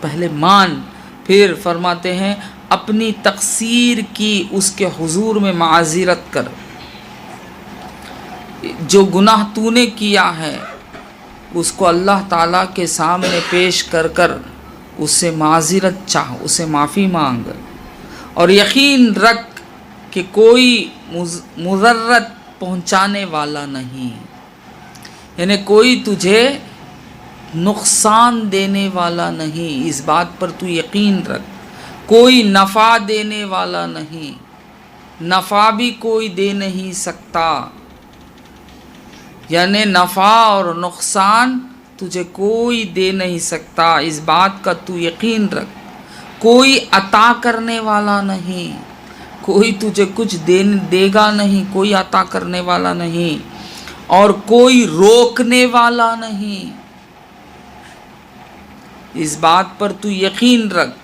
پہلے مان، پھر فرماتے ہیں اپنی تقصیر کی اس کے حضور میں معذرت کر، جو گناہ تو نے کیا ہے اس کو اللہ تعالیٰ کے سامنے پیش کر کر اس سے معذرت چاہ، اسے معافی مانگ، اور یقین رکھ کہ کوئی مضرت پہنچانے والا نہیں، یعنی کوئی تجھے نقصان دینے والا نہیں، اس بات پر تو یقین رکھ، کوئی نفع دینے والا نہیں، نفع بھی کوئی دے نہیں سکتا، یعنی نفع اور نقصان تجھے کوئی دے نہیں سکتا، اس بات کا تو یقین رکھ، کوئی عطا کرنے والا نہیں، کوئی تجھے کچھ دے گا نہیں، کوئی عطا کرنے والا نہیں، اور کوئی روکنے والا نہیں، اس بات پر تو یقین رکھ،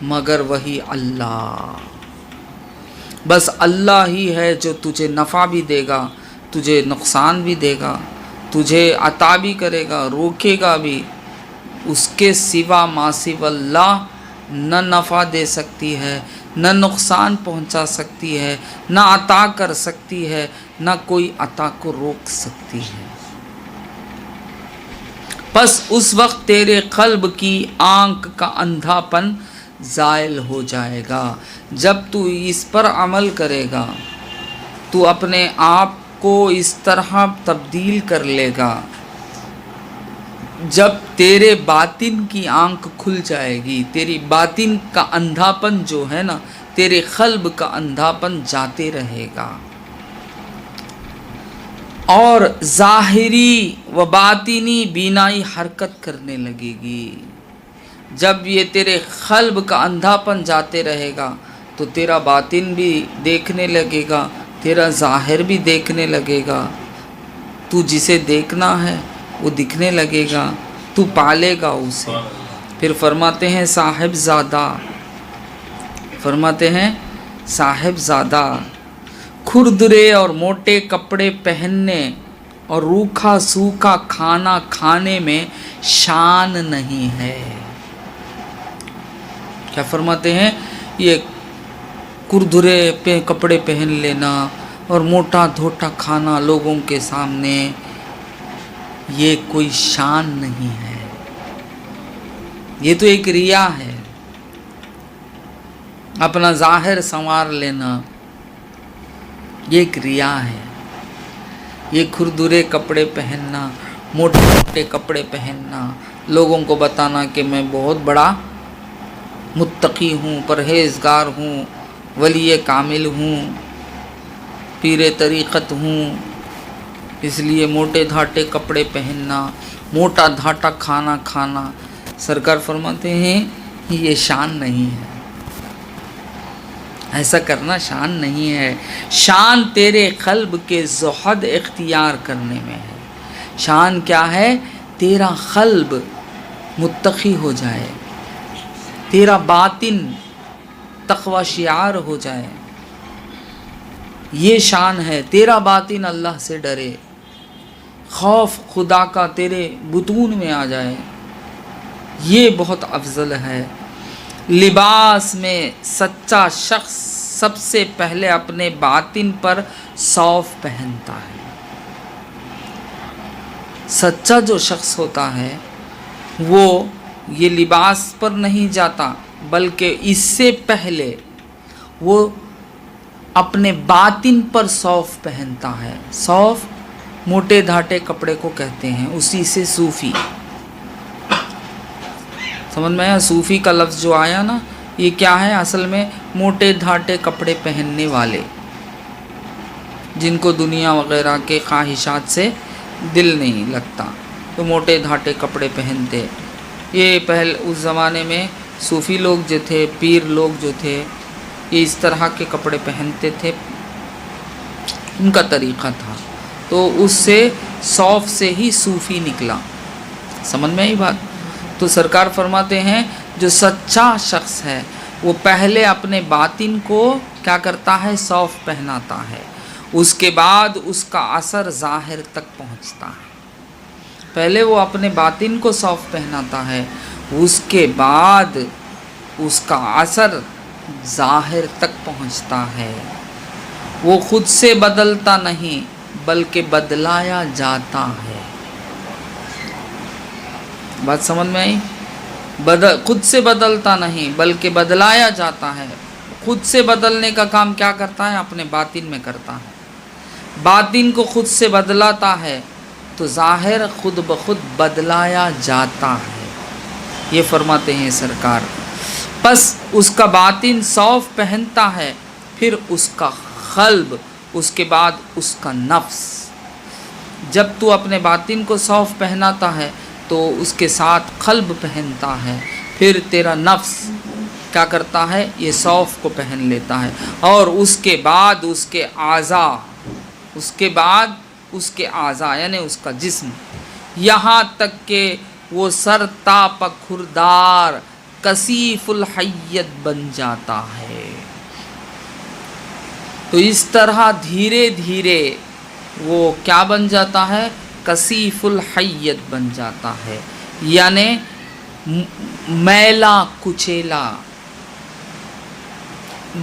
مگر وہی اللہ، بس اللہ ہی ہے جو تجھے نفع بھی دے گا، تجھے نقصان بھی دے گا، تجھے عطا بھی کرے گا، روکے گا بھی، اس کے سوا ما سوا اللہ نہ نفع دے سکتی ہے، نہ نقصان پہنچا سکتی ہے، نہ عطا کر سکتی ہے، نہ کوئی عطا کو روک سکتی ہے۔ پس اس وقت تیرے قلب کی آنکھ کا اندھا پن زائل ہو جائے گا، جب تو اس پر عمل کرے گا تو اپنے آپ کو اس طرح تبدیل کر لے گا، جب تیرے باطن کی آنکھ کھل جائے گی، تیری باطن کا اندھا پن جو ہے نا، تیرے قلب کا اندھا پن جاتے رہے گا، اور ظاہری و باطنی بینائی حرکت کرنے لگے گی۔ جب یہ تیرے قلب کا اندھا پن جاتے رہے گا تو تیرا باطن بھی دیکھنے لگے گا، تیرا ظاہر بھی دیکھنے لگے گا، تو جسے دیکھنا ہے وہ دکھنے لگے گا، تو پالے گا اسے۔ پھر فرماتے ہیں صاحب زادہ کھردرے اور موٹے کپڑے پہننے اور روکھا سوکھا کھانا کھانے میں شان نہیں ہے۔ کیا فرماتے ہیں؟ یہ کھردرے کپڑے پہن لینا اور موٹا دھوٹا کھانا لوگوں کے سامنے، یہ کوئی شان نہیں ہے، یہ تو ایک ریا ہے، اپنا ظاہر سنوار لینا، یہ ایک ریا ہے۔ یہ کھردرے کپڑے پہننا، موٹے موٹے کپڑے پہننا، لوگوں کو بتانا کہ میں بہت بڑا متقی ہوں، پرہیزگار ہوں، ولی کامل ہوں، پیر طریقت ہوں، اس لیے موٹے دھاٹے کپڑے پہننا، موٹا دھاٹا کھانا کھانا، سرکار فرماتے ہیں یہ شان نہیں ہے، ایسا کرنا شان نہیں ہے، شان تیرے قلب کے زہد اختیار کرنے میں ہے۔ شان کیا ہے؟ تیرا قلب متقی ہو جائے، تیرا باطن تقوی شعار ہو جائے، یہ شان ہے، تیرا باطن اللہ سے ڈرے، خوف خدا کا تیرے بطون میں آ جائے، یہ بہت افضل ہے۔ لباس میں سچا شخص سب سے پہلے اپنے باطن پر صوف پہنتا ہے۔ سچا جو شخص ہوتا ہے وہ یہ لباس پر نہیں جاتا، بلکہ اس سے پہلے وہ اپنے باطن پر صوف پہنتا ہے۔ صوف موٹے دھاٹے کپڑے کو کہتے ہیں، اسی سے صوفی، سمجھ میں آیا؟ صوفی کا لفظ جو آیا نا، یہ کیا ہے؟ اصل میں موٹے دھاٹے کپڑے پہننے والے، جن کو دنیا وغیرہ کے خواہشات سے دل نہیں لگتا، تو موٹے دھاٹے کپڑے پہنتے۔ یہ اس زمانے میں صوفی لوگ جو تھے، پیر لوگ جو تھے، یہ اس طرح کے کپڑے پہنتے تھے، ان کا طریقہ تھا، تو اس سے صوف سے ہی صوفی نکلا، سمجھ میں آئی بات؟ تو سرکار فرماتے ہیں جو سچا شخص ہے وہ پہلے اپنے باطن کو کیا کرتا ہے؟ صوف پہناتا ہے، اس کے بعد اس کا اثر ظاہر تک پہنچتا ہے۔ پہلے وہ اپنے باطن کو صوف پہناتا ہے، اس کے بعد اس کا اثر ظاہر تک پہنچتا ہے۔ وہ خود سے بدلتا نہیں بلکہ بدلایا جاتا ہے۔ بات سمجھ میں آئی؟ خود سے بدلتا نہیں بلکہ بدلایا جاتا ہے۔ خود سے بدلنے کا کام کیا کرتا ہے؟ اپنے باطن میں کرتا ہے۔ باطن کو خود سے بدلاتا ہے تو ظاہر خود بخود بدلایا جاتا ہے، یہ فرماتے ہیں سرکار۔ پس اس کا باطن صوف پہنتا ہے، پھر اس کا قلب، اس کے بعد اس کا نفس۔ جب تو اپنے باطن کو صوف پہناتا ہے تو اس کے ساتھ قلب پہنتا ہے، پھر تیرا نفس کیا کرتا ہے؟ یہ صوف کو پہن لیتا ہے، اور اس کے بعد اس کے اعضاء یعنی اس کا جسم، یہاں تک کہ وہ سر تا پکھردار کثیف الحیت بن جاتا ہے۔ تو اس طرح دھیرے دھیرے وہ کیا بن جاتا ہے؟ کثیف الحیت بن جاتا ہے، یعنی میلا کچیلا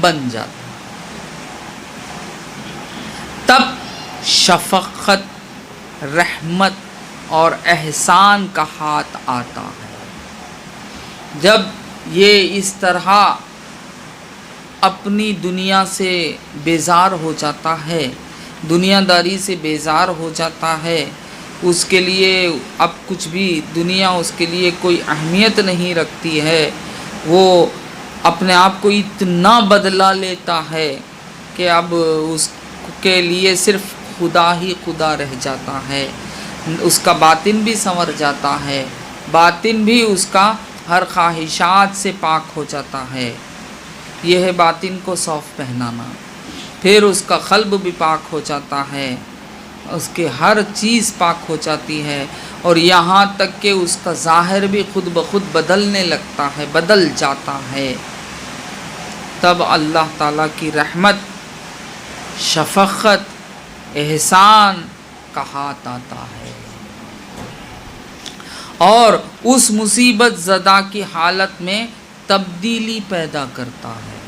بن جاتا ہے۔ تب شفقت، رحمت اور احسان کا ہاتھ آتا ہے۔ جب یہ اس طرح اپنی دنیا سے بیزار ہو جاتا ہے، دنیا داری سے بیزار ہو جاتا ہے، اس کے لیے اب کچھ بھی دنیا اس کے لیے کوئی اہمیت نہیں رکھتی ہے، وہ اپنے آپ کو اتنا بدلا لیتا ہے کہ اب اس کے لیے صرف خدا ہی خدا رہ جاتا ہے۔ اس کا باطن بھی سنور جاتا ہے، باطن بھی اس کا ہر خواہشات سے پاک ہو جاتا ہے۔ یہ ہے باطن کو صوف پہنانا۔ پھر اس کا قلب بھی پاک ہو جاتا ہے، اس کے ہر چیز پاک ہو جاتی ہے، اور یہاں تک کہ اس کا ظاہر بھی خود بخود بدلنے لگتا ہے، بدل جاتا ہے۔ تب اللہ تعالیٰ کی رحمت، شفقت، احسان کا ہاتھ آتا ہے، اور اس مصیبت زدہ کی حالت میں تبدیلی پیدا کرتا ہے۔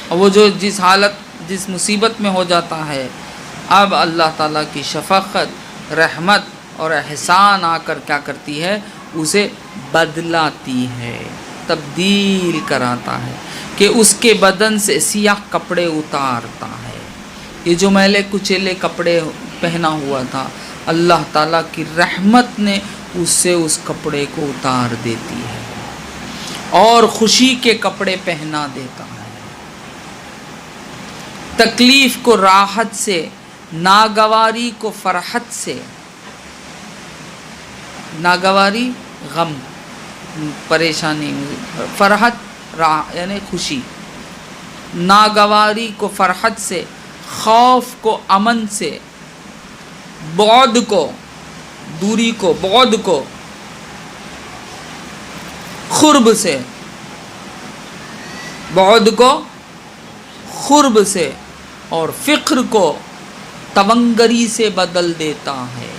اور وہ جو جس مصیبت میں ہو جاتا ہے، اب اللہ تعالیٰ کی شفقت، رحمت اور احسان آ کر کیا کرتی ہے؟ اسے بدلاتی ہے، تبدیل کراتا ہے، کہ اس کے بدن سے سیاہ کپڑے اتارتا ہے۔ یہ جو میلے کچیلے کپڑے پہنا ہوا تھا، اللہ تعالیٰ کی رحمت نے اس سے اس کپڑے کو اتار دیتی ہے اور خوشی کے کپڑے پہنا دیتا ہے۔ تکلیف کو راحت سے، ناگواری کو فرحت سے، ناگواری غم، پریشانی، فرحت یعنی خوشی، ناگواری کو فرحت سے، خوف کو امن سے، بعد کو دوری کو، بعد کو قرب سے، بعد کو قرب سے، اور فقر کو تونگری سے بدل دیتا ہے۔